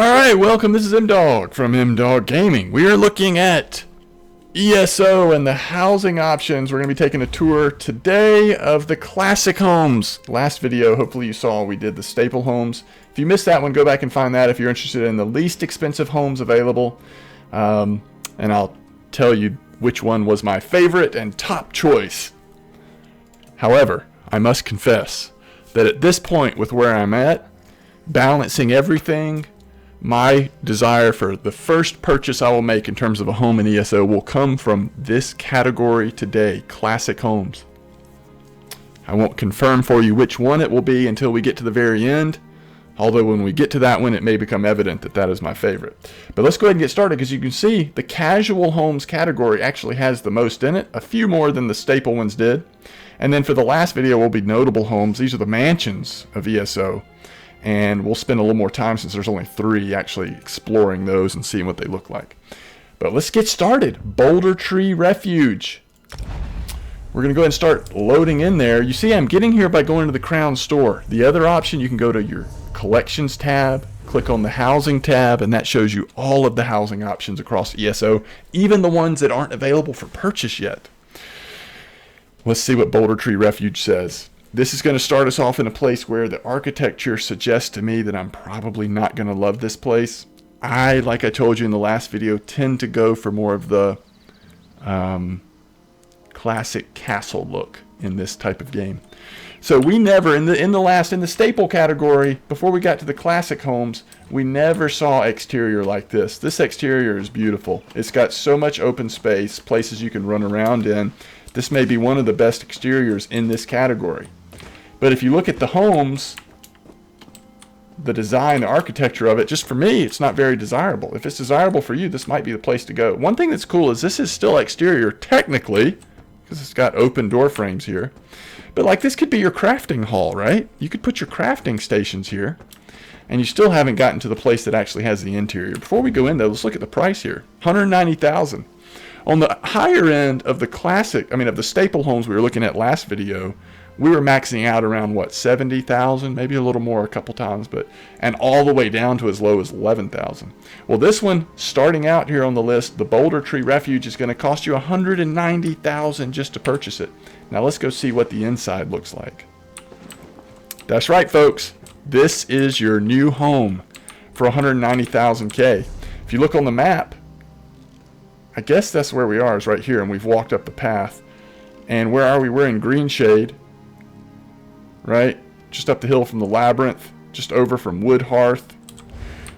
Alright, welcome. This is M-Dog from M-Dog Gaming. We are looking at ESO and the housing options. We're going to be taking a tour today of the classic homes. Last video, hopefully you saw, we did the staple homes. If you missed that one, go back and find that if you're interested in the least expensive homes available. And I'll tell you which one was my favorite and top choice. However, I must confess that at this point with where I'm at, balancing everything, my desire for the first purchase I will make in terms of a home in ESO will come from this category today, classic homes. I won't confirm for you which one it will be until we get to the very end, although when we get to that one it may become evident that that is my favorite. But let's go ahead and get started, because you can see the casual homes category actually has the most in it, a few more than the staple ones did. And then for the last video will be notable homes. These are the mansions of ESO. And we'll spend a little more time, since there's only 3, actually exploring those and seeing what they look like. But let's get started. Boulder Tree Refuge. We're going to go ahead and start loading in there. You see I'm getting here by going to the Crown Store. The other option, you can go to your Collections tab, click on the Housing tab, and that shows you all of the housing options across ESO, even the ones that aren't available for purchase yet. Let's see what Boulder Tree Refuge says. This is going to start us off in a place where the architecture suggests to me that I'm probably not going to love this place. Like I told you in the last video, tend to go for more of the classic castle look in this type of game. So we never, in the staple category, before we got to the classic homes, we never saw exterior like this. This exterior is beautiful. It's got so much open space, places you can run around in. This may be one of the best exteriors in this category. But if you look at the homes, the design, the architecture of it, just for me, it's not very desirable. If it's desirable for you, this might be the place to go. One thing that's cool is this is still exterior technically, because it's got open door frames here. But like, this could be your crafting hall, right? You could put your crafting stations here, and you still haven't gotten to the place that actually has the interior. Before we go in though, let's look at the price here. $190,000. On the higher end of the of the staple homes we were looking at last video, we were maxing out around what, 70,000, maybe a little more a couple times, and all the way down to as low as 11,000. Well, this one, starting out here on the list, the Boulder Tree Refuge, is going to cost you $190,000 just to purchase it. Now let's go see what the inside looks like. That's right, folks. This is your new home for $190,000K. If you look on the map, I guess that's where we are, is right here, and we've walked up the path. And where are we? We're in Green Shade. Right? Just up the hill from the Labyrinth, just over from Wood Hearth.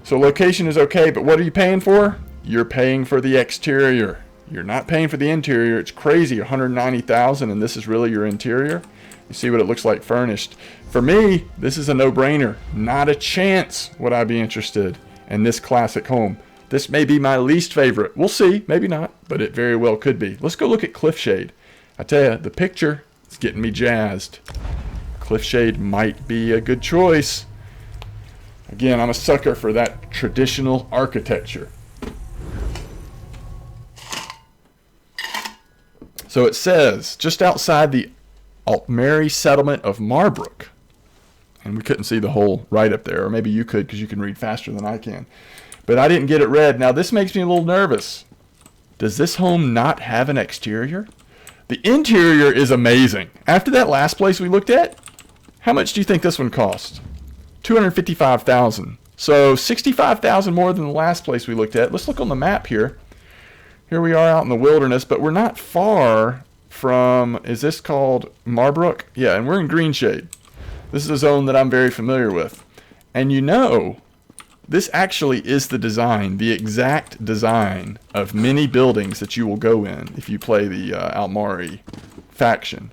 So location is okay, but what are you paying for? You're paying for the exterior. You're not paying for the interior. It's crazy, $190,000, and this is really your interior. You see what it looks like furnished. For me, this is a no-brainer. Not a chance would I be interested in this classic home. This may be my least favorite. We'll see, maybe not, but it very well could be. Let's go look at Cliffshade. I tell you, the picture is getting me jazzed. Cliffshade might be a good choice. Again, I'm a sucker for that traditional architecture. So it says, just outside the Altmary settlement of Marbrook. And we couldn't see the whole write-up there, or maybe you could because you can read faster than I can. But I didn't get it read. Now this makes me a little nervous. Does this home not have an exterior? The interior is amazing. After that last place we looked at, how much do you think this one cost? $255,000. So $65,000 more than the last place we looked at. Let's look on the map here. Here we are out in the wilderness, but we're not far from, is this called Marbrook? Yeah, and we're in Green Shade. This is a zone that I'm very familiar with. And you know, this actually is the design, the exact design of many buildings that you will go in if you play the Altmary faction.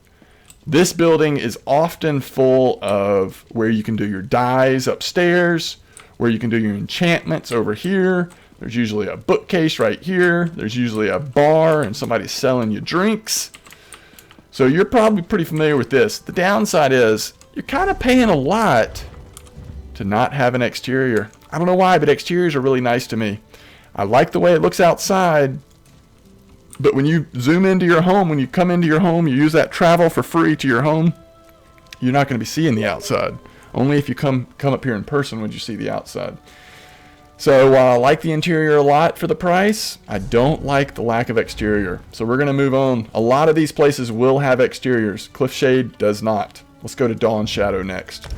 This building is often full of where you can do your dyes upstairs, where you can do your enchantments over here. There's usually a bookcase right here. There's usually a bar and somebody selling you drinks. So you're probably pretty familiar with this. The downside is you're kind of paying a lot to not have an exterior. I don't know why, but exteriors are really nice to me. I like the way it looks outside, but when you zoom into your home, when you come into your home, you use that travel for free to your home, you're not going to be seeing the outside. Only if you come up here in person would you see the outside. So while I like the interior a lot for the price, I don't like the lack of exterior. So we're going to move on. A lot of these places will have exteriors. Cliffshade does not. Let's go to Dawn Shadow next.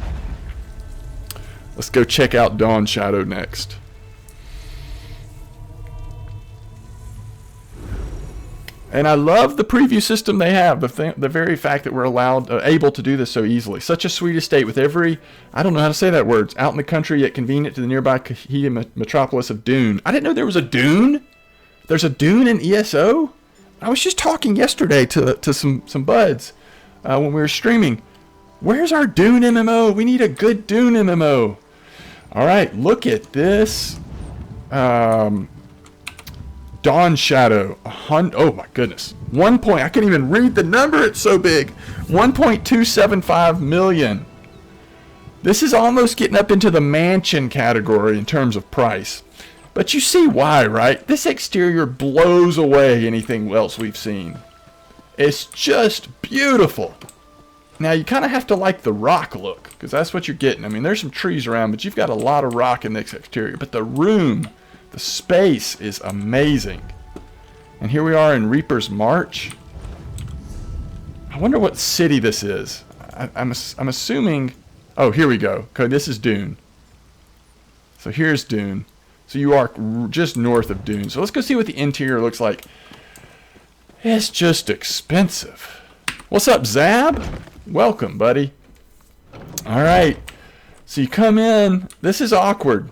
Let's go check out Dawn Shadow next. And I love the preview system they have. The very fact that we're able to do this so easily. Such a sweet estate with every, I don't know how to say that word. It's out in the country yet convenient to the nearby Kahia metropolis of Dune. I didn't know there was a Dune. There's a Dune in ESO. I was just talking yesterday to some buds when we were streaming. Where's our Dune MMO? We need a good Dune MMO. All right, look at this. Dawn Shadow, oh my goodness, I can't even read the number, it's so big, 1.275 million. This is almost getting up into the mansion category in terms of price. But you see why, right? This exterior blows away anything else we've seen. It's just beautiful. Now you kind of have to like the rock look, because that's what you're getting. I mean, there's some trees around, but you've got a lot of rock in this exterior. But the room, the space is amazing. And here we are in Reaper's March. I wonder what city this is. I'm assuming... Oh, here we go. Okay, this is Dune. So here's Dune. So you are just north of Dune. So let's go see what the interior looks like. It's just expensive. What's up, Zab? Welcome, buddy. All right. So you come in. This is awkward.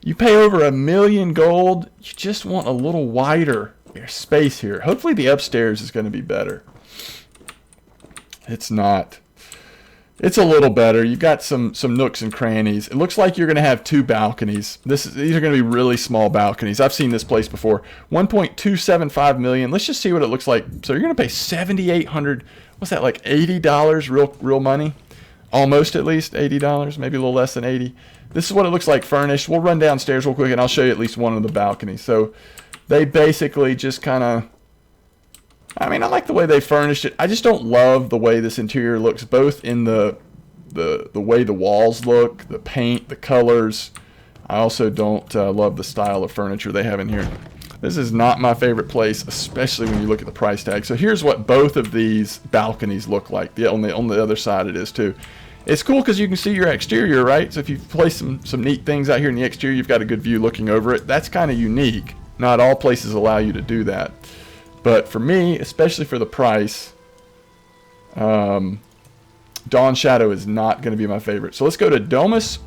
You pay over $1 million gold. You just want a little wider space here. Hopefully the upstairs is going to be better. It's not. It's a little better. You've got some nooks and crannies. It looks like you're going to have 2 balconies. These are going to be really small balconies. I've seen this place before. 1.275 million. Let's just see what it looks like. So you're going to pay $7,800. What's that, like $80 real money? Almost, at least $80, maybe a little less than 80. This is what it looks like furnished. We'll run downstairs real quick and I'll show you at least one of the balconies. So they basically just kind of, I mean, I like the way they furnished it. I just don't love the way this interior looks, both in the way the walls look, the paint, the colors. I also don't love the style of furniture they have in here. This is not my favorite place, especially when you look at the price tag. So here's what both of these balconies look like. On the other side it is too. It's cool because you can see your exterior, right? So if you place some neat things out here in the exterior, you've got a good view looking over it. That's kind of unique. Not all places allow you to do that. But for me, especially for the price, Dawn Shadow is not going to be my favorite. So let's go to Domus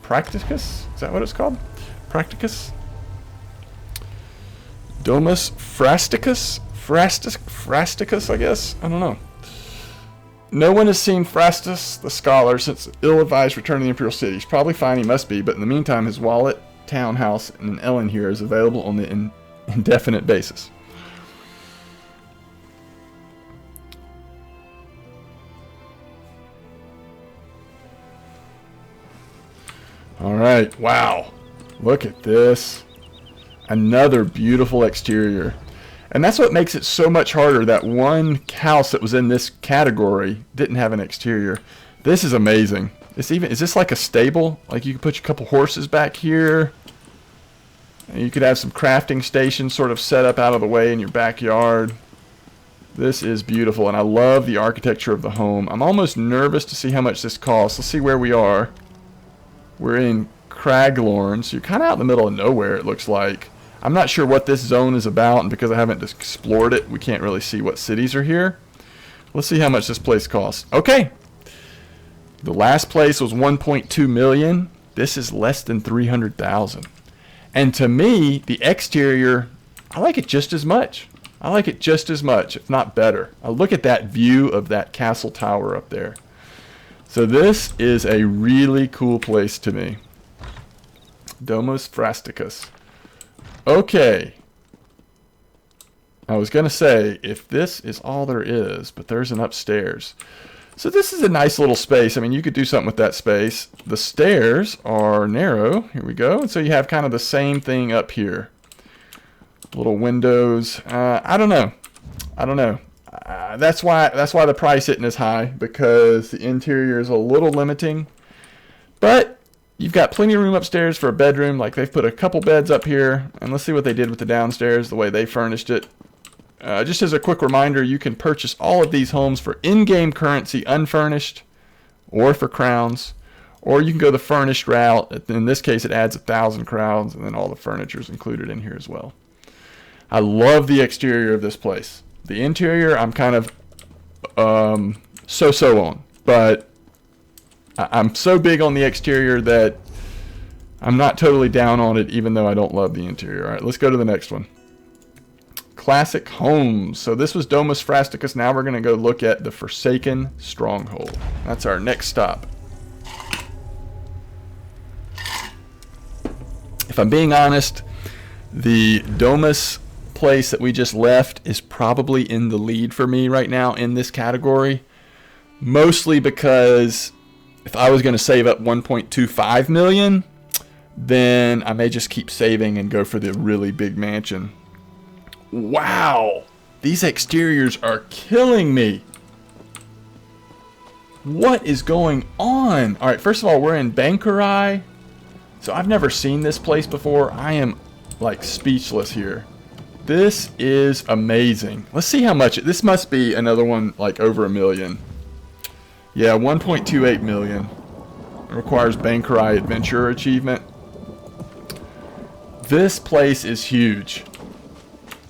Practicus. Is that what it's called? Practicus? Domus Frasticus? Frasticus, I guess? I don't know. No one has seen Phrastus the scholar since ill-advised return to the Imperial City. He's probably fine, he must be, but in the meantime his wallet, townhouse, and an Ellen here is available on the indefinite basis. Alright, wow. Look at this. Another beautiful exterior. And that's what makes it so much harder. That one house that was in this category didn't have an exterior. This is amazing. Is this like a stable? Like you could put a couple horses back here. And you could have some crafting stations sort of set up out of the way in your backyard. This is beautiful, and I love the architecture of the home. I'm almost nervous to see how much this costs. Let's see where we are. We're in Craglorn, so you're kind of out in the middle of nowhere, it looks like. I'm not sure what this zone is about, and because I haven't explored it, we can't really see what cities are here. Let's see how much this place costs. Okay. The last place was 1.2 million. This is less than 300,000. And to me, the exterior, I like it just as much. I like it just as much, if not better. Look at that view of that castle tower up there. So this is a really cool place to me. Domus Frasticus. Okay. I was going to say, if this is all there is, but there's an upstairs. So this is a nice little space. I mean, you could do something with that space. The stairs are narrow. Here we go. And so you have kind of the same thing up here. Little windows. I don't know. That's why the price isn't as high, because the interior is a little limiting. But You've got plenty of room upstairs for a bedroom. Like, they've put a couple beds up here. And let's see what they did with the downstairs, the way they furnished it. Just as a quick reminder, you can purchase all of these homes for in-game currency unfurnished or for crowns. Or you can go the furnished route. In this case, it adds 1,000 crowns, and then all the furniture is included in here as well. I love the exterior of this place. The interior, I'm kind of so-so on. But I'm so big on the exterior that I'm not totally down on it, even though I don't love the interior. All right, let's go to the next one. Classic homes. So this was Domus Frasticus. Now we're going to go look at the Forsaken Stronghold. That's our next stop. If I'm being honest, the Domus place that we just left is probably in the lead for me right now in this category. Mostly because if I was going to save up 1.25 million, then I may just keep saving and go for the really big mansion. Wow, these exteriors are killing me. What is going on? All right, first of all, we're in Bankurai. So I've never seen this place before. I am like speechless here. This is amazing. Let's see how much. This must be another one like over $1 million. Yeah, 1.28 million. It requires Bankurai Adventurer achievement. This place is huge.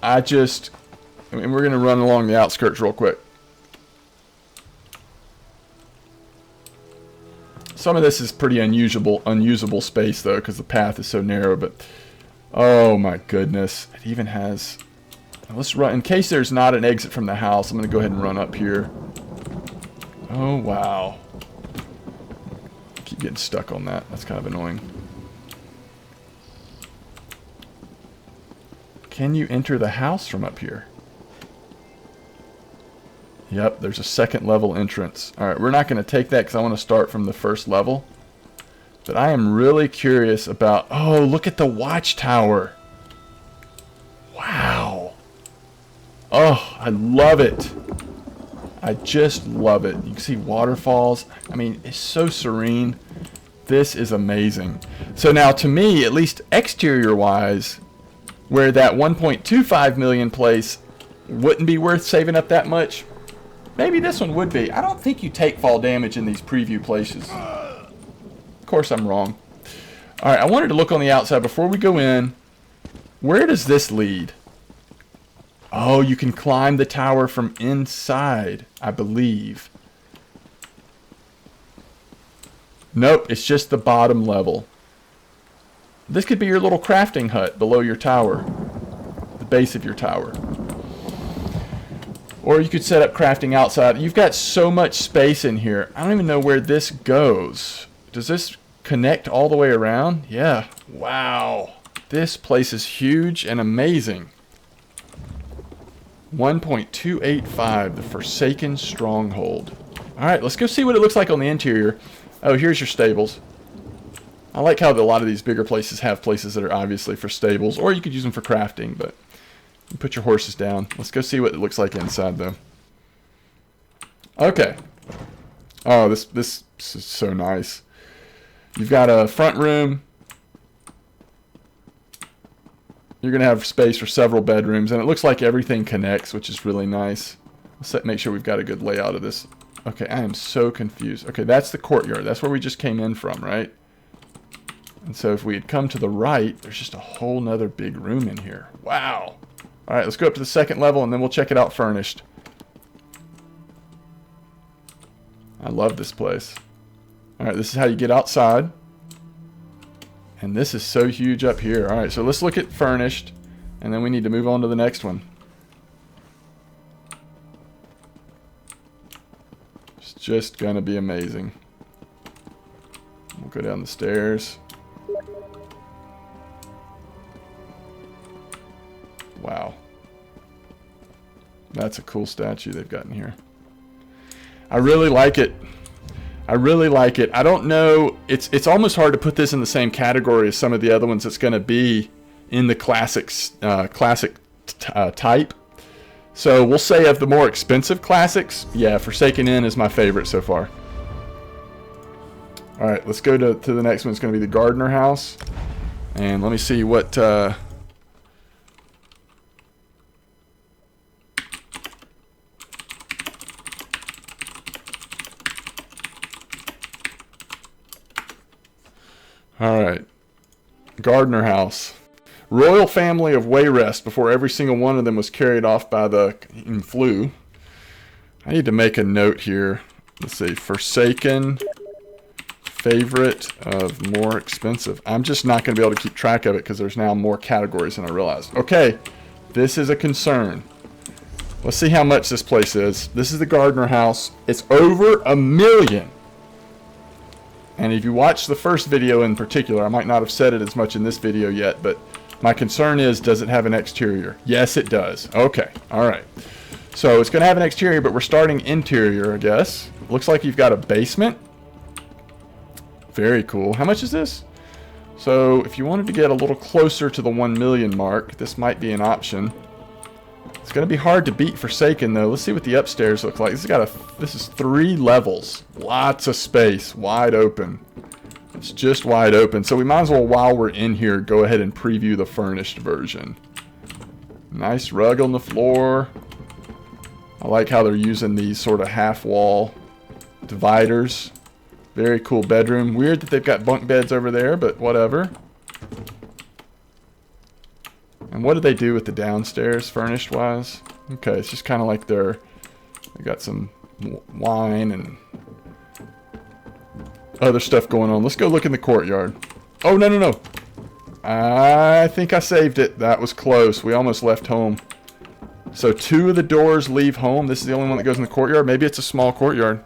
I mean, we're going to run along the outskirts real quick. Some of this is pretty unusable space though, because the path is so narrow, but oh my goodness. It even has, let's run, in case there's not an exit from the house, I'm going to go ahead and run up here. Oh wow. Keep getting stuck on that. That's kind of annoying. Can you enter the house from up here? Yep, there's a second level entrance. Alright, we're not going to take that because I want to start from the first level. But I am really curious about... Oh, look at the watchtower. Wow. Oh, I love it. I just love it. You can see waterfalls. I mean, it's so serene. This is amazing. So now, to me, at least exterior-wise, where that 1.25 million place wouldn't be worth saving up that much, maybe this one would be. I don't think you take fall damage in these preview places. Of course I'm wrong. Alright, I wanted to look on the outside before we go in. Where does this lead? Oh, you can climb the tower from inside, I believe. Nope, it's just the bottom level. This could be your little crafting hut below your tower. The base of your tower. Or you could set up crafting outside. You've got so much space in here. I don't even know where this goes. Does this connect all the way around? Yeah. Wow. This place is huge and amazing. 1.285, the Forsaken Stronghold. Alright, let's go see what it looks like on the interior. Oh, here's your stables. I like how a lot of these bigger places have places that are obviously for stables, or you could use them for crafting, but you put your horses down. Let's go see what it looks like inside, though. Okay. Oh, this is so nice. You've got a front room. You're going to have space for several bedrooms, and it looks like everything connects, which is really nice. Let's make sure we've got a good layout of this. Okay, I am so confused. Okay, that's the courtyard. That's where we just came in from, right? And so if we had come to the right, there's just a whole nother big room in here. Wow. All right, let's go up to the second level, and then we'll check it out furnished. I love this place. All right, this is how you get outside. And this is so huge up here. All right, so let's look at furnished, and then we need to move on to the next one. It's just going to be amazing. We'll go down the stairs. Wow. That's a cool statue they've got in here. I really like it. I really like it. I don't know. It's almost hard to put this in the same category as some of the other ones that's going to be in the classic type. So we'll say of the more expensive classics, yeah, Forsaken Inn is my favorite so far. All right, let's go to the next one. It's going to be the Gardner house. And let me see what... all right. Gardner house. Royal family of Wayrest before every single one of them was carried off by the flu. I need to make a note here. Let's see. Forsaken... favorite of more expensive. I'm just not going to be able to keep track of it because there's now more categories than I realized. Okay, this is a concern. Let's see how much this place is. This is the Gardner house. It's over $1 million. And if you watch the first video in particular, I might not have said it as much in this video yet, but my concern is, does it have an exterior? Yes, it does. Okay, all right. So it's going to have an exterior, but we're starting interior, I guess. Looks like you've got a basement. Very cool. How much is this? So if you wanted to get a little closer to the 1 million mark, this might be an option. It's going to be hard to beat Forsaken though. Let's see what the upstairs looks like. This is 3 levels. Lots of space. Wide open. It's just wide open. So we might as well, while we're in here, go ahead and preview the furnished version. Nice rug on the floor. I like how they're using these sort of half wall dividers. Very cool bedroom. Weird that they've got bunk beds over there, but whatever. And what do they do with the downstairs, furnished-wise? Okay, it's just kind of like they got some wine and other stuff going on. Let's go look in the courtyard. Oh, no, no, no. I think I saved it. That was close. We almost left home. So 2 of the doors leave home. This is the only one that goes in the courtyard. Maybe it's a small courtyard.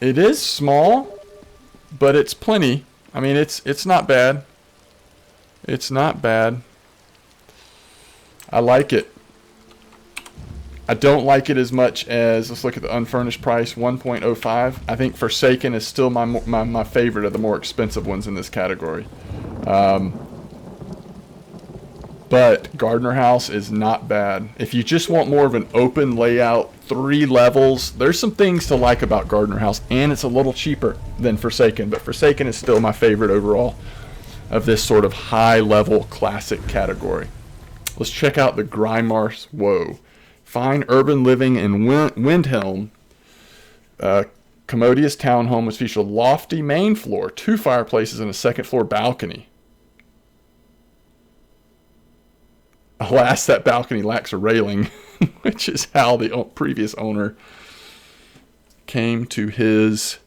It is small, but it's plenty. I mean, it's not bad. It's not bad. I like it. I don't like it as much as, let's look at the unfurnished price, 1.05. I think Forsaken is still my favorite of the more expensive ones in this category. But Gardner House is not bad. If you just want more of an open layout, 3 levels, there's some things to like about Gardner House, and it's a little cheaper than Forsaken, but Forsaken is still my favorite overall of this sort of high-level classic category. Let's check out the Grimars Woe. Fine urban living in Windhelm. Commodious townhome which features a lofty main floor, 2 fireplaces, and a second-floor balcony. Alas, that balcony lacks a railing, which is how the previous owner came to his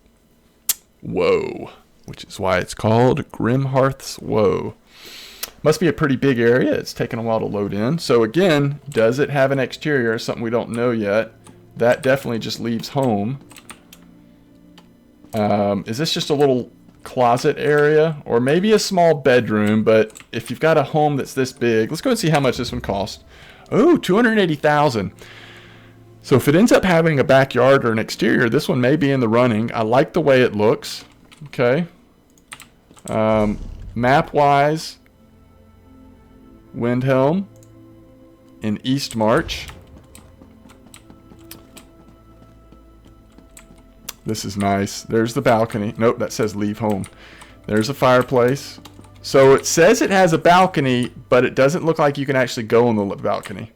woe, which is why it's called Grimhearth's Woe. Must be a pretty big area. It's taken a while to load in. So again, does it have an exterior? Something we don't know yet. That definitely just leaves home. Is this just a little closet area, or maybe a small bedroom? But if you've got a home that's this big, let's go and see how much this one costs. Oh, $280,000. So if it ends up having a backyard or an exterior, this one may be in the running. I like the way it looks. Okay. Map wise, Windhelm in East March. This is nice. There's the balcony. Nope, that says leave home. There's a fireplace. So it says it has a balcony, but it doesn't look like you can actually go on the balcony.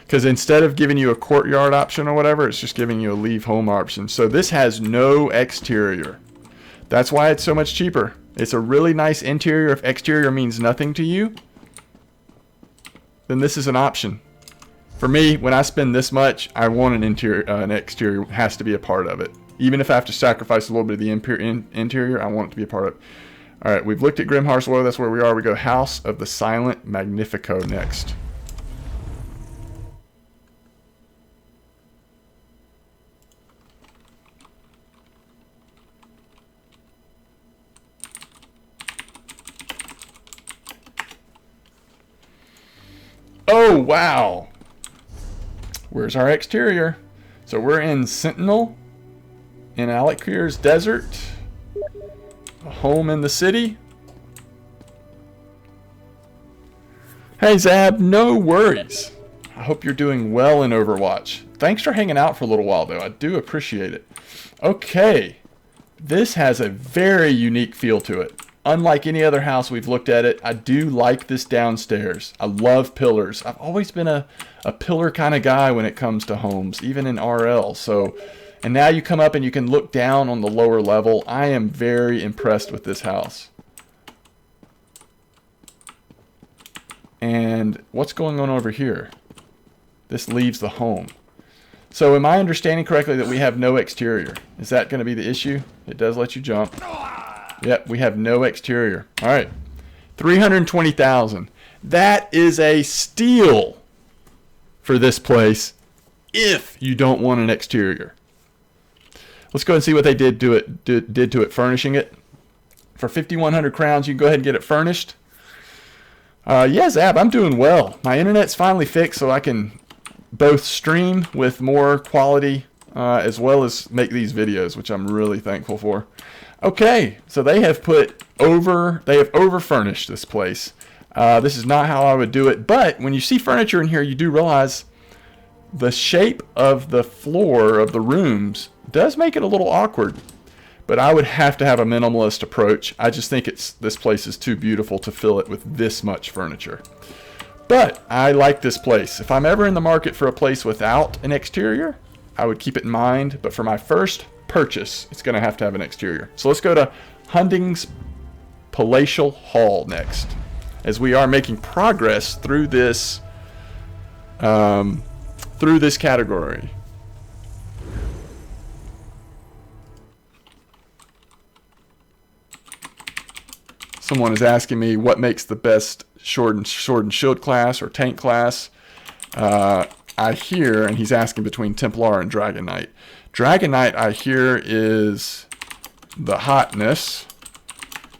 Because instead of giving you a courtyard option or whatever, it's just giving you a leave home option. So this has no exterior. That's why it's so much cheaper. It's a really nice interior. If exterior means nothing to you, then this is an option. For me, when I spend this much, I want an interior. An exterior has to be a part of it. Even if I have to sacrifice a little bit of the interior, I want it to be a part of it. All right, we've looked at Grimhearth's Woe. That's where we are. We go House of the Silent Magnifico next. Oh, wow. Where's our exterior? So we're in Sentinel. In Alakir's Desert, a home in the city. Hey Zab, no worries. I hope you're doing well in Overwatch. Thanks for hanging out for a little while, though. I do appreciate it. Okay. This has a very unique feel to it. Unlike any other house we've looked at it, I do like this downstairs. I love pillars. I've always been a pillar kind of guy when it comes to homes, even in RL. So, and now you come up and you can look down on the lower level. I am very impressed with this house. And what's going on over here? This leaves the home. So am I understanding correctly that we have no exterior? Is that going to be the issue? It does let you jump. Yep, we have no exterior. All right. 320,000. That is a steal for this place if you don't want an exterior. Let's go and see what they did to it furnishing it. For 5,100 crowns, you can go ahead and get it furnished. Yeah, Zab, I'm doing well. My internet's finally fixed so I can both stream with more quality as well as make these videos, which I'm really thankful for. Okay, so they have over furnished this place. This is not how I would do it, but when you see furniture in here, you do realize the shape of the floor of the rooms does make it a little awkward. But I would have to have a minimalist approach. I just think this place is too beautiful to fill it with this much furniture. But I like this place. If I'm ever in the market for a place without an exterior, I would keep it in mind. But for my first purchase, it's going to have an exterior. So let's go to Hunding's Palatial Hall next, as we are making progress through this category. Someone is asking me what makes the best sword and shield class or tank class. I hear, and he's asking between Templar and Dragon Knight. Dragon Knight, I hear, is the hotness,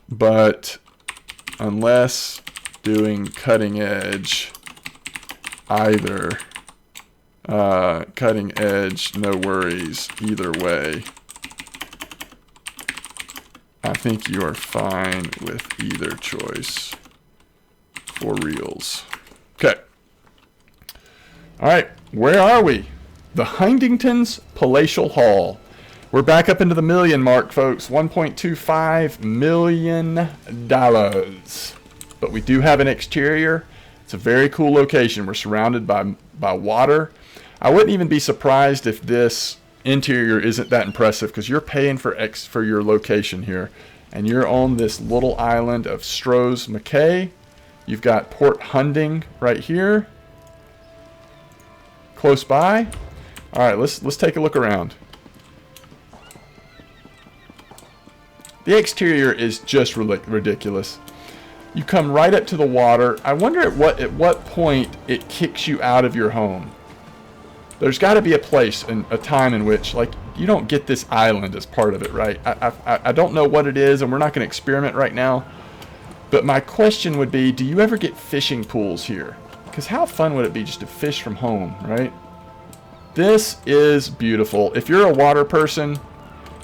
but unless doing cutting edge, either cutting edge, no worries either way. I think you are fine with either choice for reals. Okay. All right, where are we? The Huntington's Palatial Hall. We're back up into the million mark, folks. $1.25 million. But we do have an exterior. It's a very cool location. We're surrounded by water. I wouldn't even be surprised if this interior isn't that impressive, because you're paying for your location here, and you're on this little island of Stroh's McKay. You've got Port Hunding right here, close by. All right, let's take a look around. The exterior is just ridiculous. You come right up to the water. I wonder at what point it kicks you out of your home. There's got to be a place and a time in which, like, you don't get this island as part of it, right? I don't know what it is, and we're not going to experiment right now. But my question would be, do you ever get fishing pools here? Because how fun would it be just to fish from home, right? This is beautiful. If you're a water person,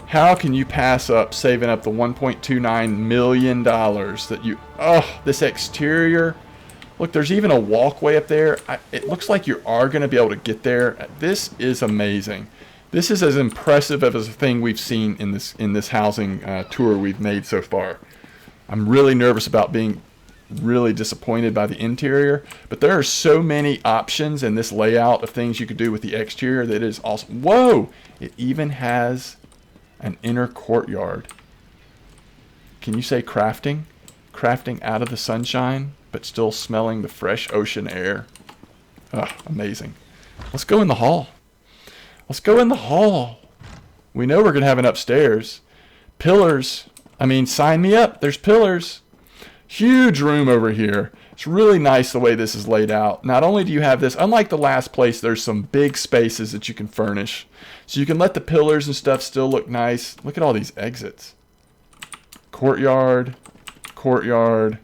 how can you pass up saving up the $1.29 million that you... Oh, this exterior... Look, there's even a walkway up there. It looks like you are going to be able to get there. This is amazing. This is as impressive of a thing we've seen in this housing tour we've made so far. I'm really nervous about being really disappointed by the interior, but there are so many options in this layout of things you could do with the exterior that is awesome. Whoa! It even has an inner courtyard. Can you say crafting? Crafting out of the sunshine, but still smelling the fresh ocean air. Amazing. Let's go in the hall. Let's go in the hall. We know we're going to have an upstairs. Pillars. I mean, sign me up. There's pillars. Huge room over here. It's really nice the way this is laid out. Not only do you have this, unlike the last place, there's some big spaces that you can furnish. So you can let the pillars and stuff still look nice. Look at all these exits. Courtyard. Courtyard.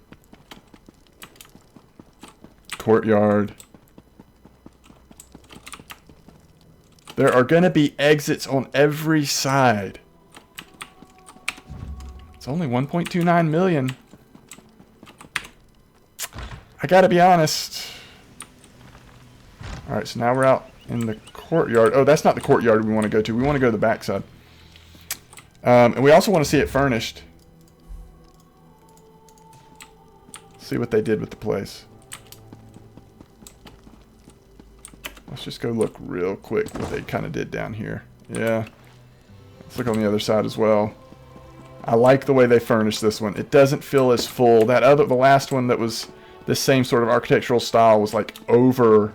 Courtyard. There are going to be exits on every side. It's only 1.29 million. I got to be honest. All right, so now we're out in the courtyard. Oh, that's not the courtyard we want to go to. We want to go to the backside. And we also want to see it furnished. See what they did with the place. Let's just go look real quick what they kind of did down here. Yeah. Let's look on the other side as well. I like the way they furnished this one. It doesn't feel as full. The last one that was this same sort of architectural style was like over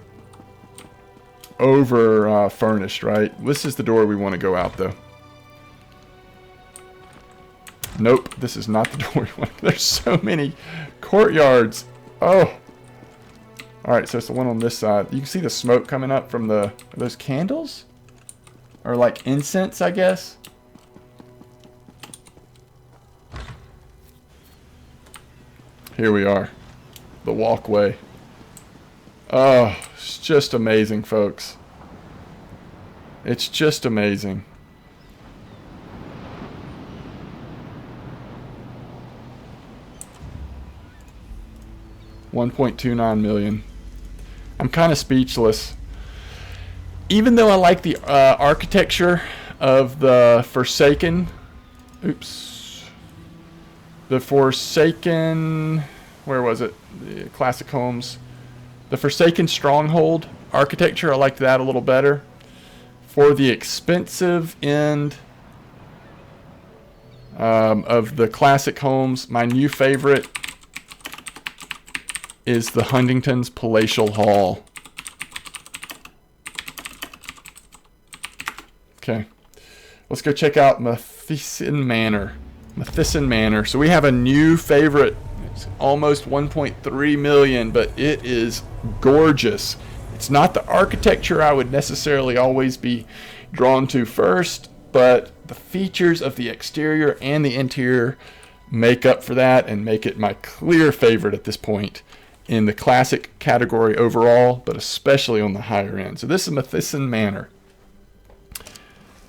furnished, right? This is the door we want to go out though. Nope, this is not the door we want. There's so many courtyards. Oh. Alright, so it's the one on this side. You can see the smoke coming up from are those candles? Or like incense, I guess? Here we are. The walkway. Oh, it's just amazing, folks. It's just amazing. $1.29 million. I'm kind of speechless. Even though I like the architecture of the Forsaken, the Forsaken, where was it? The classic homes. The Forsaken Stronghold architecture, I liked that a little better. For the expensive end of the classic homes, my new favorite is the Huntington's Palatial Hall. Okay, let's go check out Matheson Manor. Matheson Manor. So we have a new favorite. It's almost 1.3 million, but it is gorgeous. It's not the architecture I would necessarily always be drawn to first, but the features of the exterior and the interior make up for that and make it my clear favorite at this point in the classic category overall, but especially on the higher end. So this is Matheson Manor.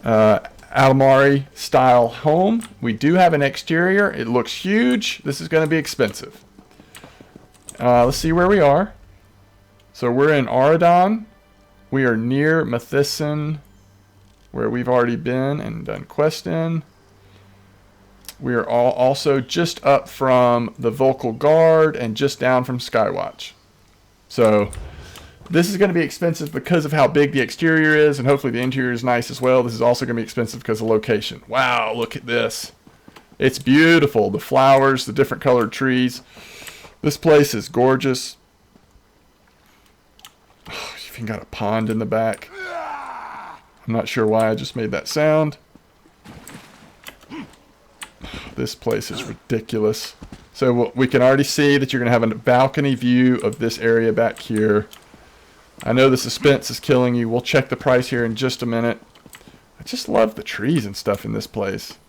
Almari style home. We do have an exterior. It looks huge. This is going to be expensive. Let's see where we are. So we're in Aradon. We are near Matheson, where we've already been and done quest in. We are also just up from the Vocal Guard and just down from Skywatch. So this is going to be expensive because of how big the exterior is, and hopefully the interior is nice as well. This is also going to be expensive because of location. Wow, look at this. It's beautiful. The flowers, the different colored trees. This place is gorgeous. Oh, you've even got a pond in the back. I'm not sure why I just made that sound. This place is ridiculous. So we can already see that you're going to have a balcony view of this area back here. I know the suspense is killing you. We'll check the price here in just a minute. I just love the trees and stuff in this place.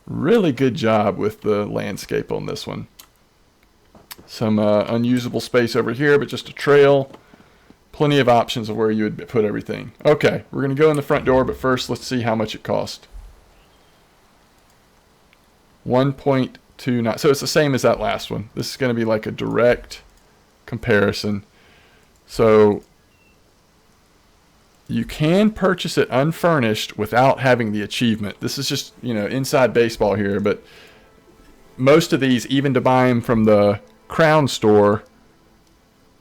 Really good job with the landscape on this one. Some unusable space over here, but just a trail. Plenty of options of where you would put everything. Okay, we're going to go in the front door, but first let's see how much it cost. 1.29. So it's the same as that last one. This is going to be like a direct comparison. So you can purchase it unfurnished without having the achievement. This is just, inside baseball here, but most of these, even to buy them from the Crown store,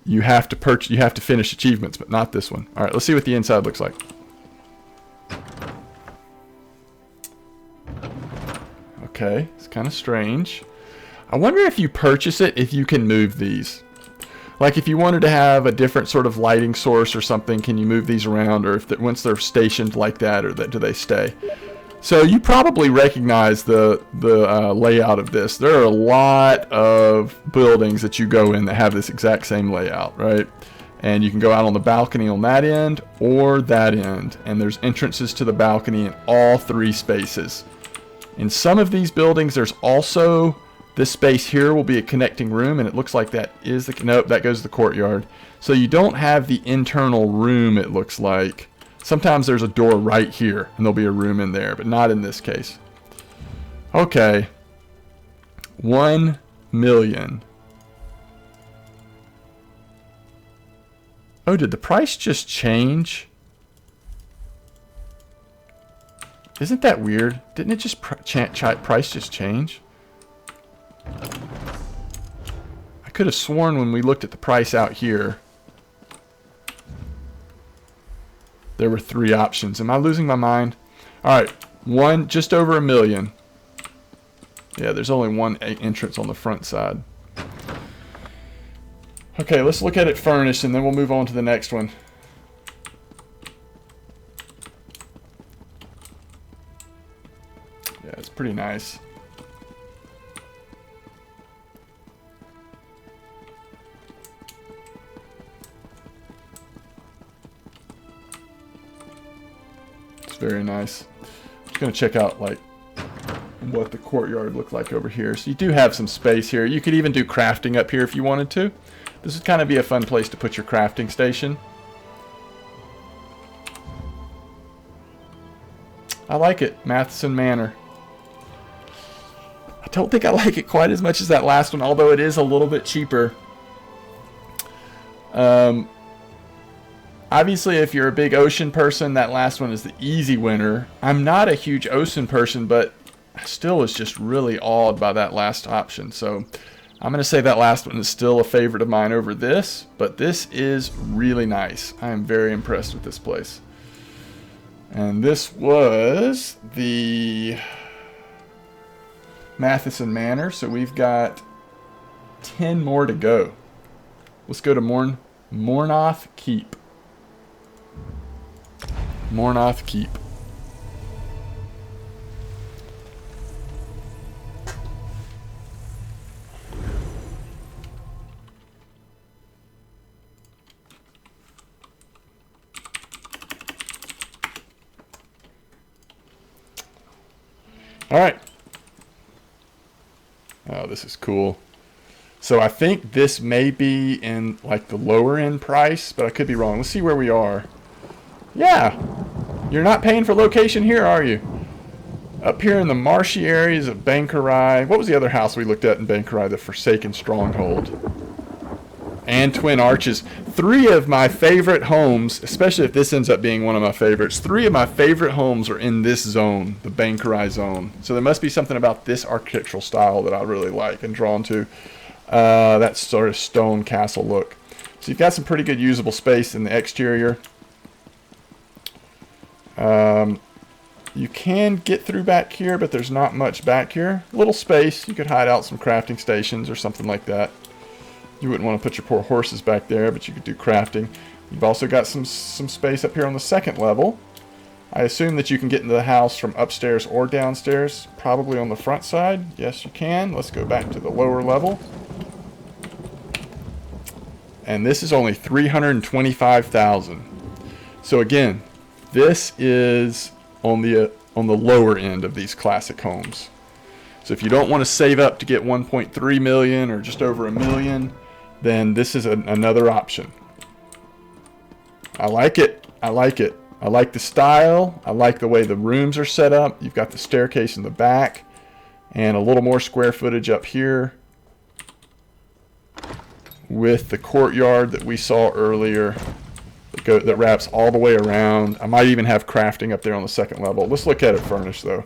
you have to finish achievements, but not this one. All right, let's see what the inside looks like. Okay, it's kind of strange. I wonder if you purchase it, if you can move these. Like if you wanted to have a different sort of lighting source or something, can you move these around? Or if once they're stationed like that, or do they stay? So you probably recognize the layout of this. There are a lot of buildings that you go in that have this exact same layout, right? And you can go out on the balcony on that end or that end. And there's entrances to the balcony in all three spaces. In some of these buildings, there's also this space here will be a connecting room, and it looks like that is nope, that goes to the courtyard. So you don't have the internal room, it looks like. Sometimes there's a door right here, and there'll be a room in there, but not in this case. Okay. 1 million. Oh, did the price just change? Isn't that weird? Didn't it just price just change? I could have sworn when we looked at the price out here, there were 3 options. Am I losing my mind? All right, just over $1 million. Yeah, there's only one entrance on the front side. Okay, let's look at it furnished, and then we'll move on to the next one. Yeah, it's pretty nice. It's very nice. I'm just gonna check out like what the courtyard looked like over here. So you do have some space here. You could even do crafting up here if you wanted to. This would kind of be a fun place to put your crafting station. I like it, Matheson Manor. I don't think I like it quite as much as that last one, although it is a little bit cheaper. Obviously, if you're a big ocean person, that last one is the easy winner. I'm not a huge ocean person, but I still was just really awed by that last option. So I'm going to say that last one is still a favorite of mine over this, but this is really nice. I am very impressed with this place. And this was the Matheson Manor, so we've got 10 more to go. Let's go to Mornoth Keep. Mornoth Keep. All right. Oh, this is cool. So I think this may be in like the lower end price, but I could be wrong. Let's see where we are. Yeah. You're not paying for location here, are you? Up here in the marshy areas of Bankerai. What was the other house we looked at in Bankerai? The Forsaken Stronghold. And Twin Arches. 3 of my favorite homes, especially if this ends up being one of my favorites, 3 of my favorite homes are in this zone, the Bankerai zone. So there must be something about this architectural style that I really like and drawn to. That sort of stone castle look. So you've got some pretty good usable space in the exterior. You can get through back here, but there's not much back here. A little space. You could hide out some crafting stations or something like that. You wouldn't want to put your poor horses back there, but you could do crafting. You've also got some space up here on the second level. I assume that you can get into the house from upstairs or downstairs, probably on the front side. Yes, you can. Let's go back to the lower level. And this is only $325,000. So again, this is on the lower end of these classic homes. So if you don't want to save up to get 1.3 million or just over $1 million, then this is another option. I like it. I like it. I like the style. I like the way the rooms are set up. You've got the staircase in the back and a little more square footage up here with the courtyard that we saw earlier that wraps all the way around. I might even have crafting up there on the second level. Let's look at it furnished though.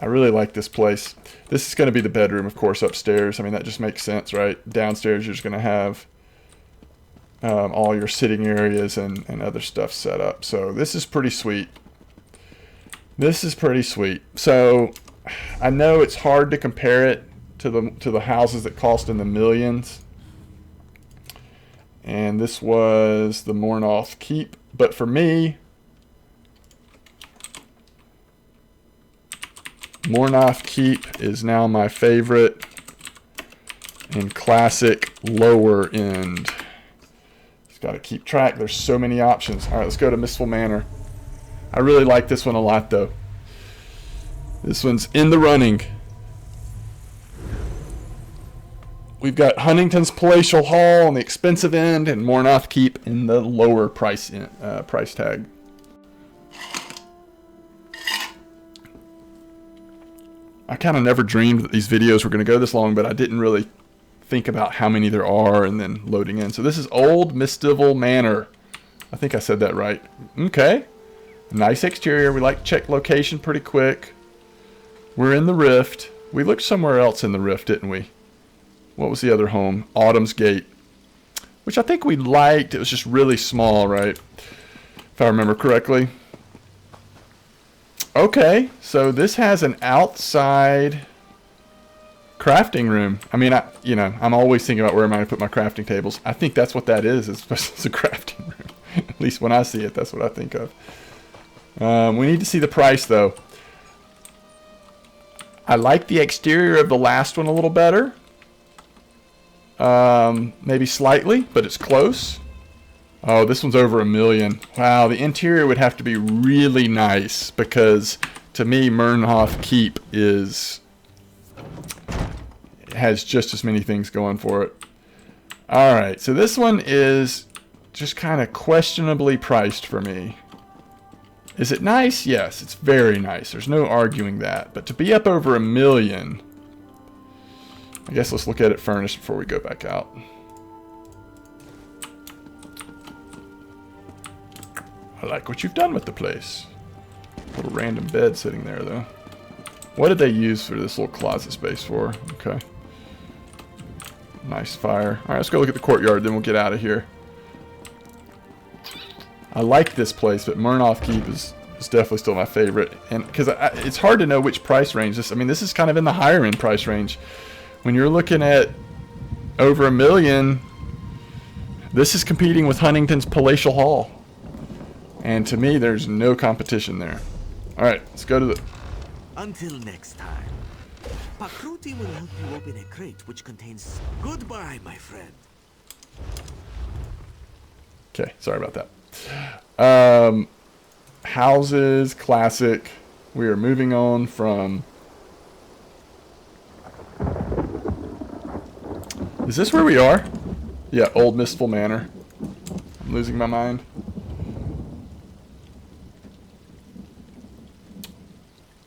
I really like this place. This is going to be the bedroom, of course, upstairs. I mean, that just makes sense, right? Downstairs, you're just going to have all your sitting areas and other stuff set up. So this is pretty sweet. This is pretty sweet. So I know it's hard to compare it to the houses that cost in the millions. And this was the Mornoth Keep. But for me, Mornoth Keep is now my favorite and classic lower end. Just got to keep track. There's so many options. All right, let's go to Mistful Manor. I really like this one a lot, though. This one's in the running. We've got Huntington's Palatial Hall on the expensive end and Mornoth Keep in the lower price tag. I kind of never dreamed that these videos were going to go this long, but I didn't really think about how many there are and then loading in. So this is Old Mistival Manor. I think I said that right. Okay. Nice exterior. We like to check location pretty quick. We're in the Rift. We looked somewhere else in the Rift, didn't we? What was the other home? Autumn's Gate. Which I think we liked. It was just really small, right? If I remember correctly. Okay. So this has an outside crafting room. I mean, I'm always thinking about where am I going to put my crafting tables. I think that's what that is. It's a crafting room. At least when I see it, that's what I think of. We need to see the price, though. I like the exterior of the last one a little better. Maybe slightly, but it's close. Oh, this one's over $1 million. Wow, the interior would have to be really nice because, to me, Mernhof Keep has just as many things going for it. All right, so this one is just kind of questionably priced for me. Is it nice? Yes, it's very nice. There's no arguing that. But to be up over $1 million, I guess let's look at it furnished before we go back out. I like what you've done with the place. Little random bed sitting there, though. What did they use for this little closet space for? Okay. Nice fire. All right, let's go look at the courtyard, then we'll get out of here. I like this place, but Mernhof Keep is definitely still my favorite. And because it's hard to know which price range. This is kind of in the higher end price range. When you're looking at over $1 million, this is competing with Huntington's Palatial Hall. And to me, there's no competition there. All right, let's go to the... Until next time, Pakruti will help you open a crate which contains... Goodbye, my friend. Okay, sorry about that. Houses, classic. We are moving on from... Is this where we are? Yeah, Old Mistful Manor. I'm losing my mind.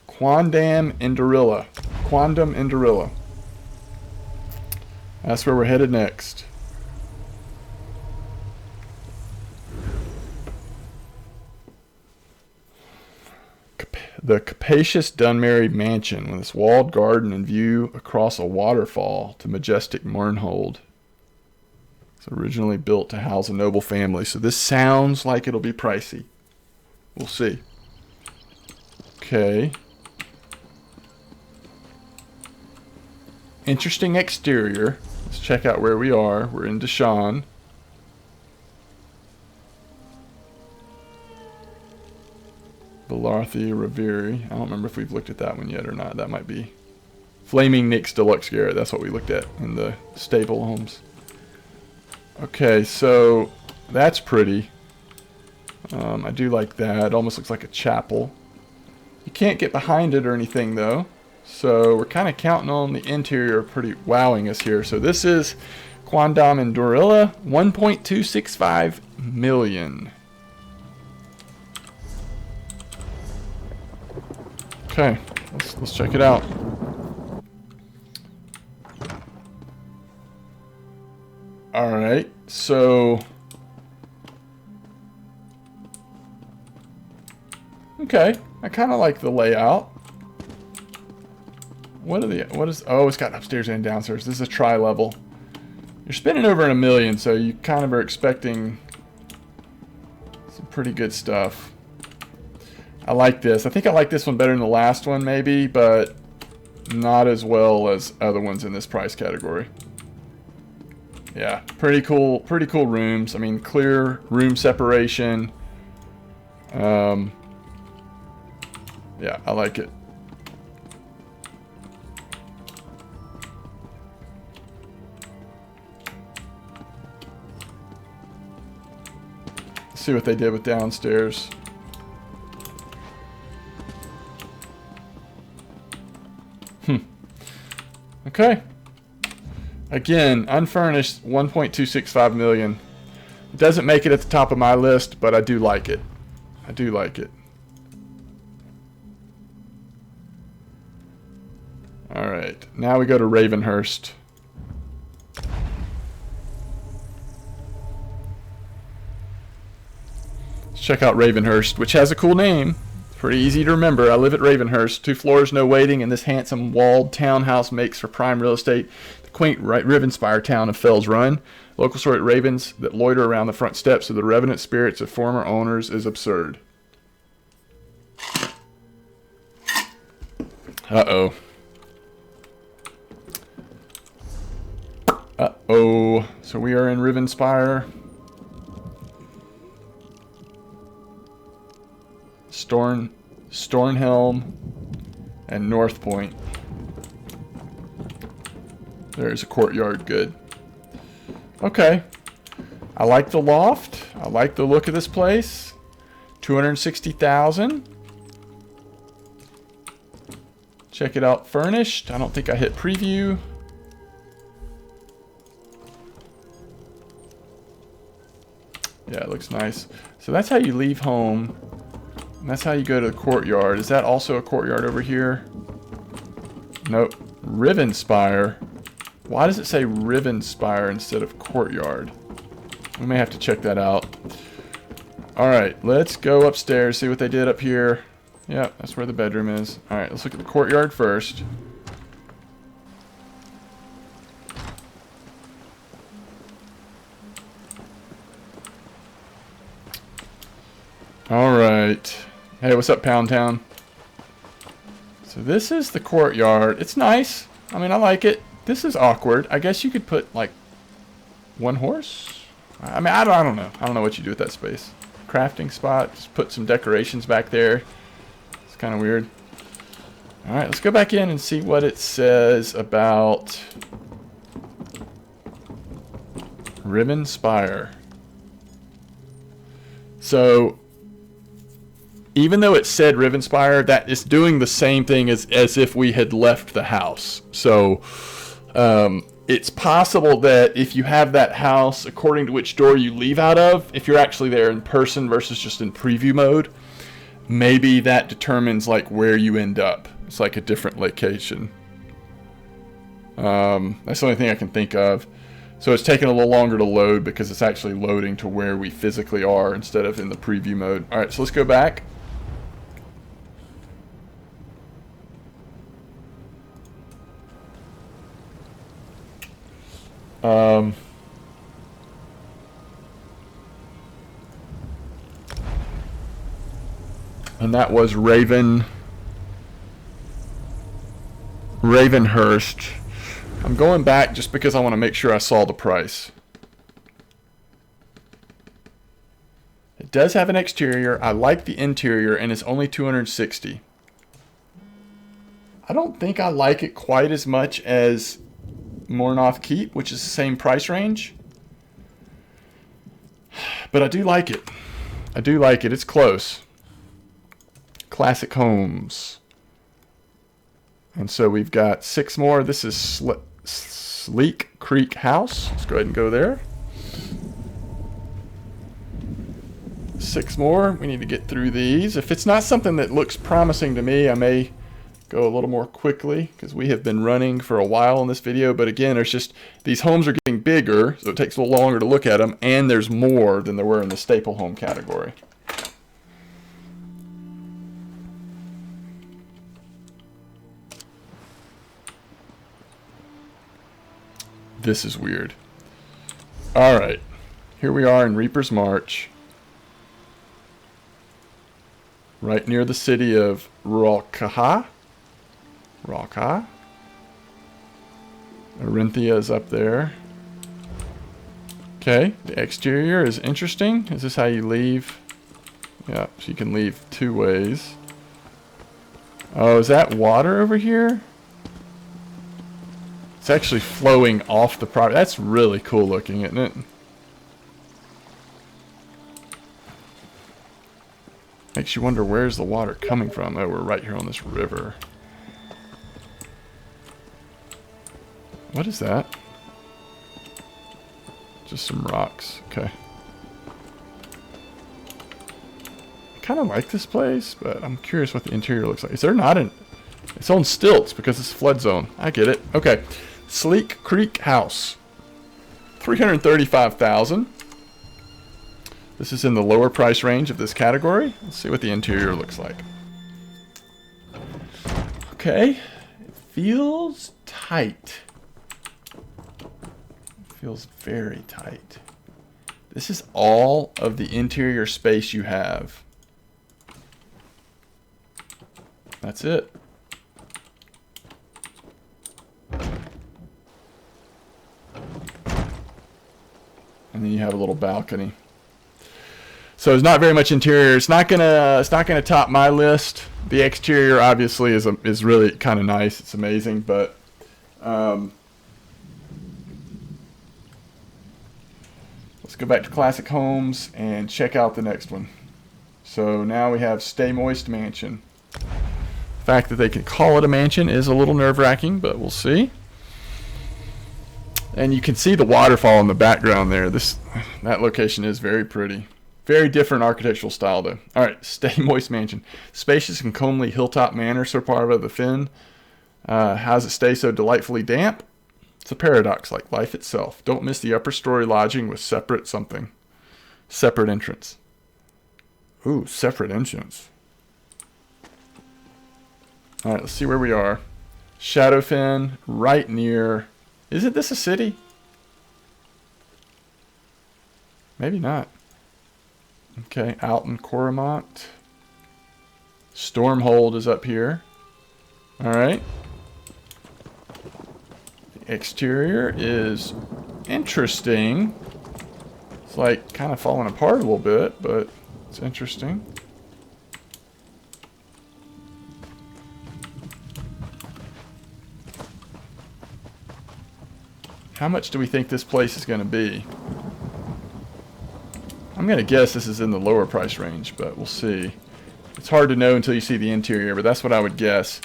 Quandam Indarilla. Quandam Indarilla. That's where we're headed next. The capacious Dunmary Mansion with its walled garden and view across a waterfall to majestic Mernhold. It's originally built to house a noble family, so this sounds like it'll be pricey. We'll see. Okay. Interesting exterior. Let's check out where we are. We're in Deshawn. Belarthi Reveri. I don't remember if we've looked at that one yet or not. That might be Flaming Nick's Deluxe Garret. That's what we looked at in the stable homes. Okay, so that's pretty. I do like that. It almost looks like a chapel. You can't get behind it or anything, though. So we're kind of counting on the interior pretty wowing us here. So this is Quandam and Dorilla, $1.265 million. Okay, let's check it out. All right, so okay, I kind of like the layout. Oh, it's got upstairs and downstairs. This is a tri-level. You're spending over $1 million, so you kind of are expecting some pretty good stuff. I like this. I think I like this one better than the last one, maybe, but not as well as other ones in this price category. Yeah, pretty cool rooms. I mean, clear room separation. Yeah, I like it. Let's see what they did with downstairs. Okay. Again, unfurnished, $1.265 million. It doesn't make it at the top of my list, but I do like it. I do like it. All right, now we go to Ravenhurst. check out Ravenhurst, which has a cool name. Pretty easy to remember. I live at Ravenhurst. 2 floors, no waiting, and this handsome walled townhouse makes for prime real estate. The quaint Rivenspire town of Fells Run. Local story at ravens that loiter around the front steps of the revenant spirits of former owners is absurd. Uh-oh. Uh-oh. So we are in Rivenspire. Stornhelm and North Point. There's a courtyard. Good. Okay. I like the loft. I like the look of this place. 260,000. Check it out furnished. I don't think I hit preview. Yeah, it looks nice. So that's how you leave home. And that's how you go to the courtyard. Is that also a courtyard over here? Nope. Rivenspire. Why does it say Rivenspire instead of courtyard? We may have to check that out. Alright, let's go upstairs, see what they did up here. Yep, that's where the bedroom is. Alright, let's look at the courtyard first. Alright. Hey, what's up, Pound Town? So this is the courtyard. It's nice. I mean, I like it. This is awkward. I guess you could put, like, 1 horse? I mean, I don't know. I don't know what you do with that space. Crafting spot. Just put some decorations back there. It's kind of weird. Alright, let's go back in and see what it says about Rivenspire. So, even though it said Rivenspire, that is doing the same thing as if we had left the house. So, it's possible that if you have that house, according to which door you leave out of, if you're actually there in person versus just in preview mode, maybe that determines like where you end up. It's like a different location. That's the only thing I can think of. So it's taking a little longer to load because it's actually loading to where we physically are instead of in the preview mode. Alright, so let's go back. And that was Ravenhurst. I'm going back just because I want to make sure I saw the price. It does have an exterior. I like the interior, and it's only 260. I don't think I like it quite as much as Mornoth Keep, which is the same price range. But I do like it. I do like it. It's close. Classic Homes. And so we've got 6 more. This is Sleek Creek House. Let's go ahead and go there. 6 more. We need to get through these. If it's not something that looks promising to me, I may go a little more quickly because we have been running for a while in this video. But again, there's just these homes are getting bigger, so it takes a little longer to look at them, and there's more than there were in the staple home category. This is weird. Alright, here we are in Reaper's March, right near the city of Ralcaha. Arinthia is up there. Okay, the exterior is interesting. Is this how you leave? Yeah, so you can leave 2 ways. Oh, is that water over here? It's actually flowing off the property. That's really cool looking, isn't it? Makes you wonder, where's the water coming from? Oh, we're right here on this river. What is that? Just some rocks. Okay. I kind of like this place, but I'm curious what the interior looks like. Is there not an... It's on stilts because it's a flood zone. I get it. Okay. Sleek Creek House. $335,000. This is in the lower price range of this category. Let's see what the interior looks like. Okay, it feels tight. It feels very tight. This is all of the interior space you have. That's it. And then you have a little balcony. So there's not very much interior. It's not gonna top my list. The exterior obviously is really kind of nice. It's amazing, but let's go back to Classic Homes and check out the next one. So now we have Stay Moist Mansion. The fact that they can call it a mansion is a little nerve-wracking, but we'll see. And you can see the waterfall in the background there. That location is very pretty. Very different architectural style, though. All right, Stay Moist Mansion. Spacious and comely hilltop manor, so part of the Finn. How does it stay so delightfully damp? It's a paradox, like life itself. Don't miss the upper story lodging with separate something. Separate entrance. Ooh, separate entrance. All right, let's see where we are. Shadowfen, right near... Isn't this a city? Maybe not. Okay, Alton Coromant. Stormhold is up here. Alright. The exterior is interesting. It's like kind of falling apart a little bit, but it's interesting. How much do we think this place is going to be? I'm going to guess this is in the lower price range, but we'll see. It's hard to know until you see the interior, but that's what I would guess.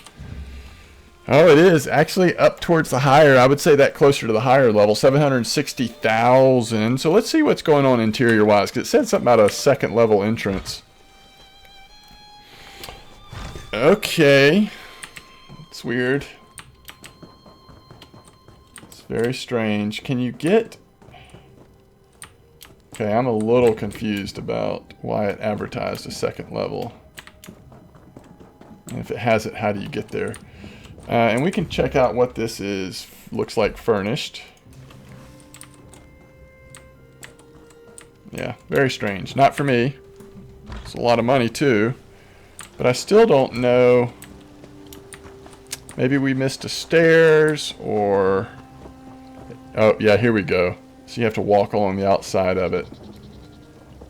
Oh, it is actually up towards the higher. I would say that closer to the higher level, 760,000. So let's see what's going on interior-wise, because it said something about a second level entrance. Okay. It's weird. Very strange. Can you get... Okay, I'm a little confused about why it advertised a second level. And if it has it, how do you get there? And we can check out what this is. Looks like furnished. Yeah, very strange. Not for me. It's a lot of money too. But I still don't know. Maybe we missed a stairs or... Oh, yeah, here we go. So you have to walk along the outside of it.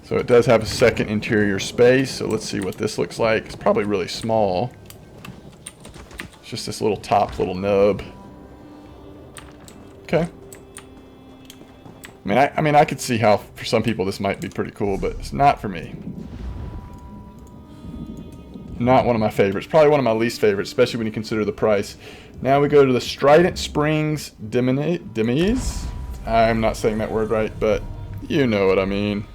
So it does have a second interior space. So let's see what this looks like. It's probably really small. It's just this little little nub. Okay. I mean, I could see how for some people this might be pretty cool, but it's not for me. Not one of my favorites. Probably one of my least favorites, especially when you consider the price. Now we go to the Strident Springs Demise. I'm not saying that word right, but you know what I mean.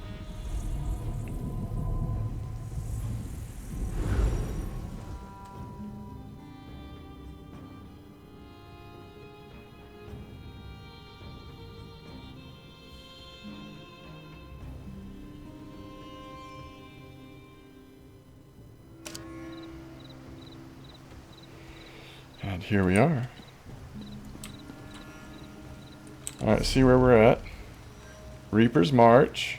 And here we are. Alright, see where we're at. Reaper's March.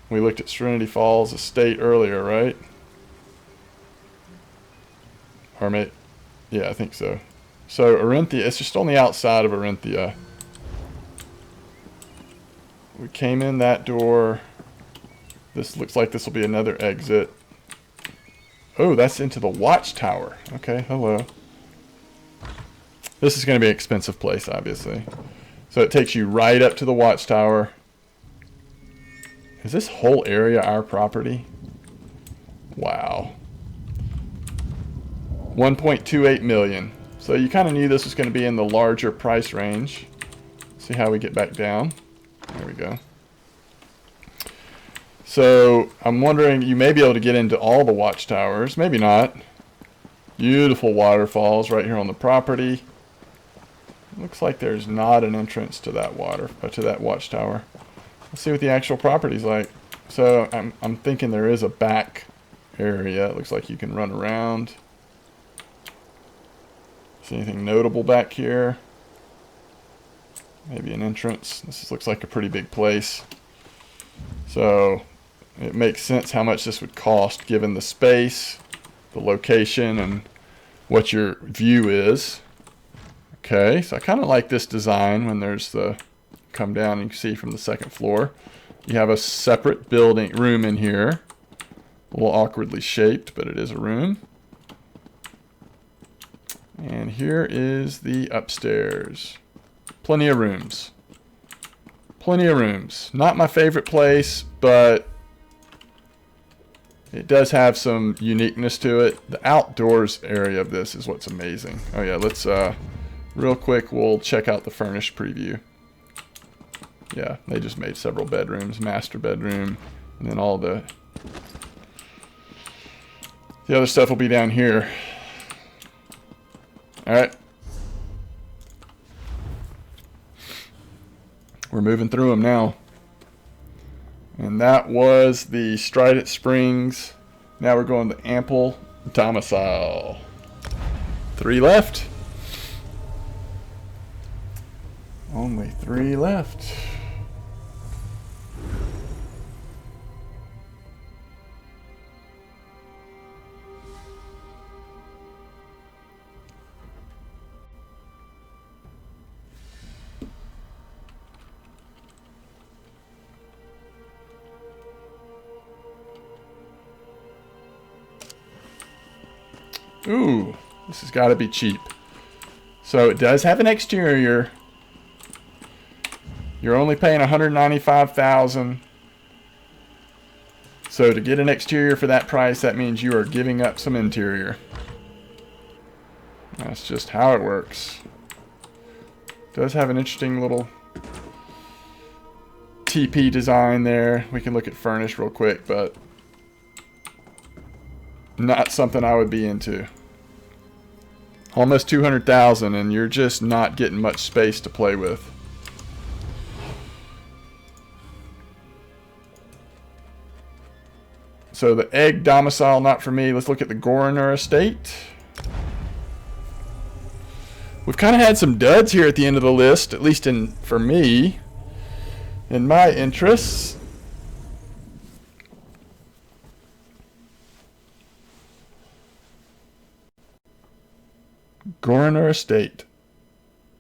We looked at Serenity Falls Estate earlier, right? Or yeah, I think so. So Orinthia, it's just on the outside of Orinthia. We came in that door. This looks like this will be another exit. Oh, that's into the watchtower. Okay, hello. This is going to be an expensive place, obviously. So it takes you right up to the watchtower. Is this whole area our property? Wow. 1.28 million. So you kind of knew this was going to be in the larger price range. See how we get back down. There we go. So I'm wondering, you may be able to get into all the watchtowers. Maybe not. Beautiful waterfalls right here on the property. Looks like there's not an entrance to that watchtower. Let's see what the actual property's like. So I'm thinking there is a back area. It looks like you can run around. See anything notable back here? Maybe an entrance. This looks like a pretty big place. So it makes sense how much this would cost given the space, the location, and what your view is. Okay, so I kind of like this design when there's the come down and you can see from the second floor. You have a separate building room in here. A little awkwardly shaped, but it is a room. And here is the upstairs. Plenty of rooms. Plenty of rooms. Not my favorite place, but it does have some uniqueness to it. The outdoors area of this is what's amazing. Oh yeah, let's real quick we'll check out the furnished preview. Yeah, they just made several bedrooms, master bedroom, and then all the other stuff will be down here. All right. We're moving through them now. And that was the Strident Springs. Now we're going to Ample Domicile. 3 left. Only 3 left. Ooh, this has got to be cheap. So it does have an exterior. You're only paying $195,000. So to get an exterior for that price, that means you are giving up some interior. That's just how it works. Does have an interesting little TP design there. We can look at furnished real quick, but not something I would be into. Almost $200,000 and you're just not getting much space to play with. So the egg domicile, not for me. Let's look at the Goriner estate. We've kind of had some duds here at the end of the list, at least for me, in my interests. Goriner estate.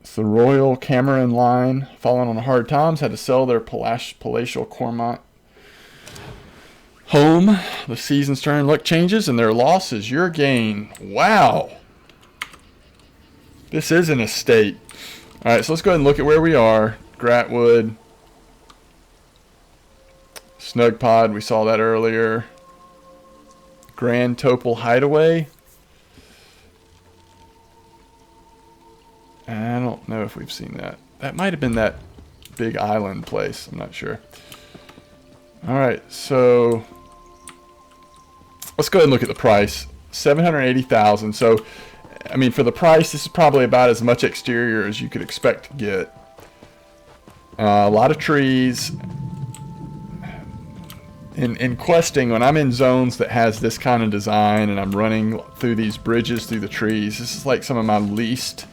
It's the Royal Cameron line. Fallen on hard times, had to sell their palatial Cormont home. The season's turn, luck changes, and their loss is your gain. Wow. This is an estate. All right, so let's go ahead and look at where we are. Gratwood. Snug Pod, we saw that earlier. Grand Topol Hideaway. I don't know if we've seen that. That might have been that big island place. I'm not sure. All right, so let's go ahead and look at the price. $780,000. So, I mean, for the price, this is probably about as much exterior as you could expect to get. A lot of trees. In questing, when I'm in zones that has this kind of design and I'm running through these bridges through the trees, this is like some of my least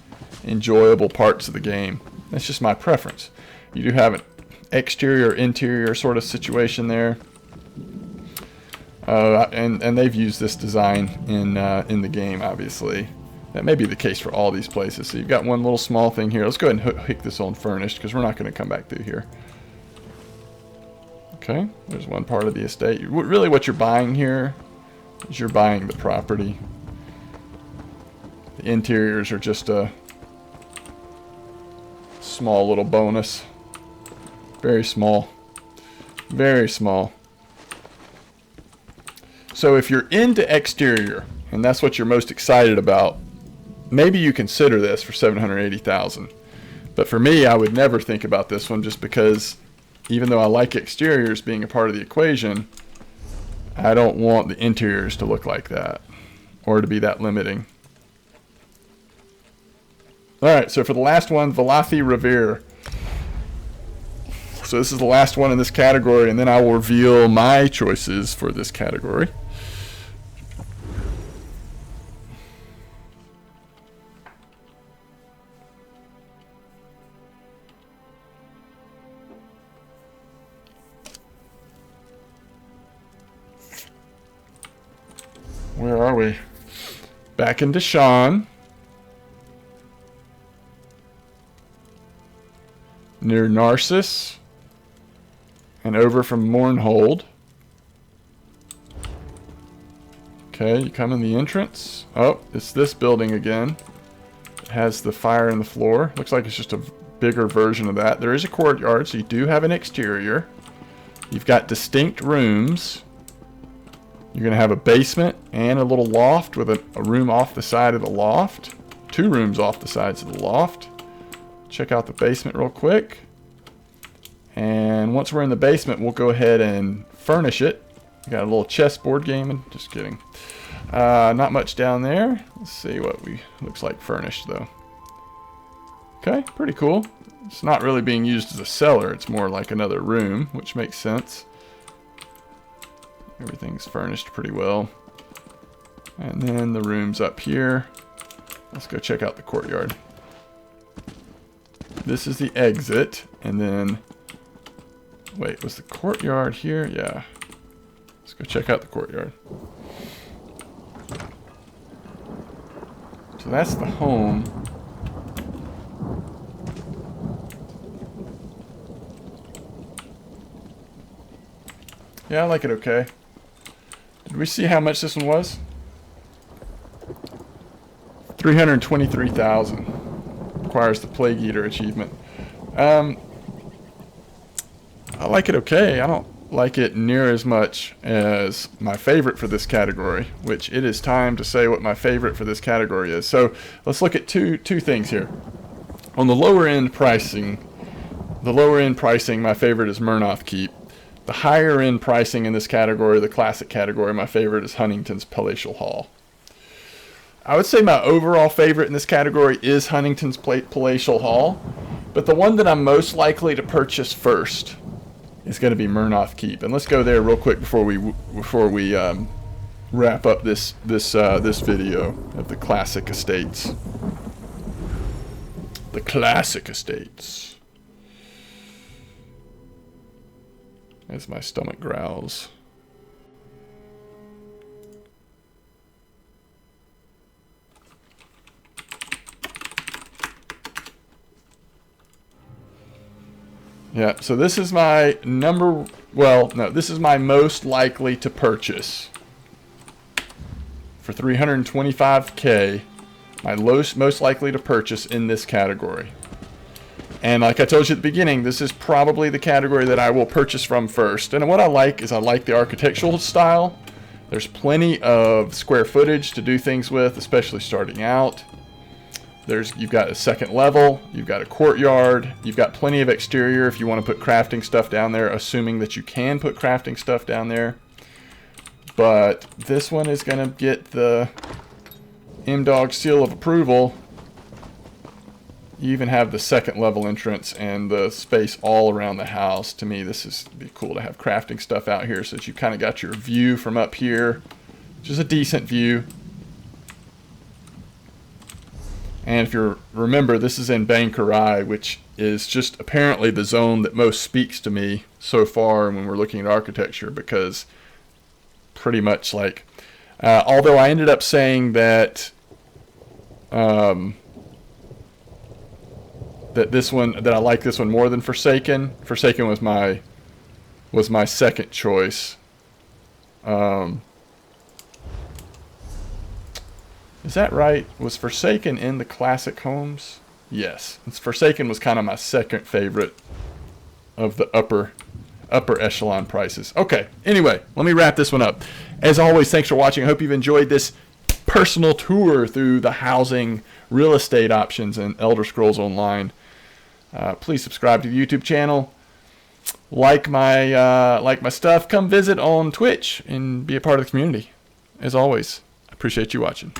enjoyable parts of the game. That's just my preference. You do have an exterior interior sort of situation there, and they've used this design in the game. Obviously, that may be the case for all these places. So you've got one little small thing here. Let's go ahead and hook this on furnished because we're not going to come back through here. Okay, there's one part of the estate. Really, what you're buying here is you're buying the property. The interiors are just a small little bonus. Very small. Very small. So if you're into exterior and that's what you're most excited about, maybe you consider this for $780,000. But for me, I would never think about this one just because even though I like exteriors being a part of the equation, I don't want the interiors to look like that or to be that limiting. Alright, so for the last one, Valathi Revere. So this is the last one in this category, and then I will reveal my choices for this category. Where are we? Back into Sean. Near Narcissus. And over from Mournhold. Okay, you come in the entrance. Oh, it's this building again. It has the fire in the floor. Looks like it's just a bigger version of that. There is a courtyard, so you do have an exterior. You've got distinct rooms. You're going to have a basement and a little loft with a room off the side of the loft. 2 rooms off the sides of the loft. Check out the basement real quick. And once we're in the basement, we'll go ahead and furnish it. We got a little chessboard gaming. Just kidding. Not much down there. Let's see what we looks like furnished though. Okay, pretty cool. It's not really being used as a cellar. It's more like another room, which makes sense. Everything's furnished pretty well. And then the rooms up here. Let's go check out the courtyard. This is the exit. And then, wait, was the courtyard here? Yeah. Let's go check out the courtyard. So that's the home. Yeah, I like it okay. Did we see how much this one was? 323,000. Requires the Plague Eater achievement. I like it okay. I don't like it near as much as my favorite for this category, which it is time to say what my favorite for this category is. So let's look at two things here. On the lower end pricing, my favorite is Murnoth Keep. The higher end pricing in this category, the classic category, my favorite is Huntington's Palatial Hall. I would say my overall favorite in this category is Huntington's Palatial Hall, but the one that I'm most likely to purchase first is going to be Murnoth Keep. And let's go there real quick before we wrap up this video of the classic estates. The classic estates. As my stomach growls. Yeah, so this is my this is my most likely to purchase. For 325K, my most likely to purchase in this category. And like I told you at the beginning, this is probably the category that I will purchase from first. And what I like is I like the architectural style. There's plenty of square footage to do things with, especially starting out. You've got a second level, you've got a courtyard, you've got plenty of exterior if you want to put crafting stuff down there, assuming that you can put crafting stuff down there. But this one is going to get the M-Dog seal of approval. You even have the second level entrance and the space all around the house. To me, this is be cool to have crafting stuff out here so that you kind of got your view from up here, which is a decent view. And if you remember, this is in Bankarai, which is just apparently the zone that most speaks to me so far when we're looking at architecture, because pretty much like, although I ended up saying that that I like this one more than Forsaken. Forsaken was my second choice. Is that right? Was Forsaken in the classic homes? Yes. Forsaken was kind of my second favorite of the upper echelon prices. Okay. Anyway, let me wrap this one up. As always, thanks for watching. I hope you've enjoyed this personal tour through the housing real estate options in Elder Scrolls Online. Please subscribe to the YouTube channel. Like my stuff. Come visit on Twitch and be a part of the community. As always, I appreciate you watching.